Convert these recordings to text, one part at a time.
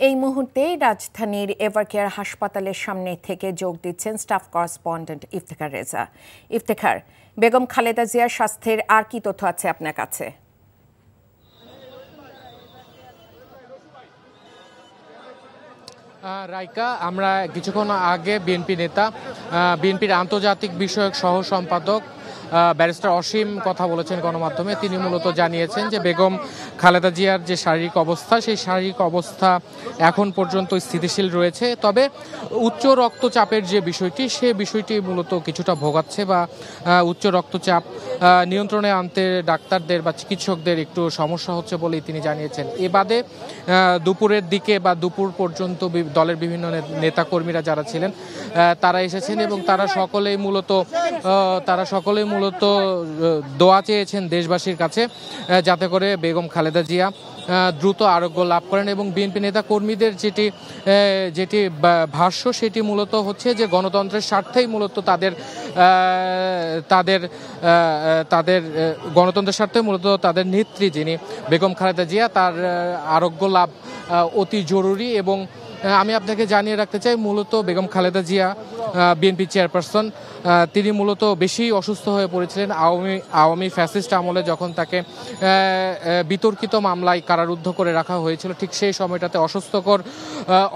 এই মুহূর্তে রাজধানীর এভারকেয়ার হাসপাতালের সামনে থেকে যোগ দিচ্ছেন স্টাফ করেসপন্ডেন্ট ইফতেখার রেজা। ইফতেখার, বেগম খালেদা জিয়ার স্বাস্থ্যের আর কি তথ্য আছে আপনার কাছে? রাইকা, আমরা কিছুক্ষণ আগে বিএনপির আন্তর্জাতিক বিষয়ক সহ সম্পাদক ব্যারিস্টার অসীম কথা বলেছেন গণমাধ্যমে। তিনি মূলত জানিয়েছেন যে বেগম খালেদা জিয়ার যে শারীরিক অবস্থা, সেই শারীরিক অবস্থা এখন পর্যন্ত স্থিতিশীল রয়েছে। তবে উচ্চ রক্তচাপের যে বিষয়টি, সে বিষয়টি মূলত কিছুটা ভোগাচ্ছে বা উচ্চ রক্তচাপ নিয়ন্ত্রণে আনতে ডাক্তারদের বা চিকিৎসকদের একটু সমস্যা হচ্ছে বলেই তিনি জানিয়েছেন। এ বাদে দুপুরের দিকে বা দুপুর পর্যন্ত দলের বিভিন্ন নেতাকর্মীরা যারা ছিলেন তারা এসেছেন এবং তারা সকলেই মূলত দোয়া চেয়েছেন দেশবাসীর কাছে, যাতে করে বেগম খালেদা জিয়া দ্রুত আরোগ্য লাভ করেন। এবং বিএনপি নেতা কর্মীদের যেটি ভাষ্য, সেটি মূলত হচ্ছে যে গণতন্ত্রের স্বার্থেই মূলত তাদের নেত্রী যিনি বেগম খালেদা জিয়া, তার আরোগ্য লাভ অতি জরুরি। এবং আমি আপনাকে জানিয়ে রাখতে চাই, মূলত বেগম খালেদা জিয়া বিএনপি চেয়ারপারসন, তিনি মূলত বেশি অসুস্থ হয়ে পড়েছিলেন আওয়ামী ফ্যাসিস্ট আমলে, যখন তাকে বিতর্কিত মামলায় কারারুদ্ধ করে রাখা হয়েছিল। ঠিক সেই সময়টাতে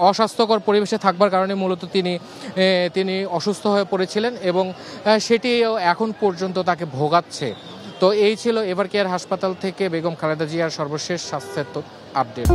অস্বাস্থ্যকর পরিবেশে থাকবার কারণে মূলত তিনি অসুস্থ হয়ে পড়েছিলেন এবং সেটি এখন পর্যন্ত তাকে ভোগাচ্ছে। তো এই ছিল এভারকেয়ার হাসপাতাল থেকে বেগম খালেদা জিয়ার সর্বশেষ স্বাস্থ্যের আপডেট।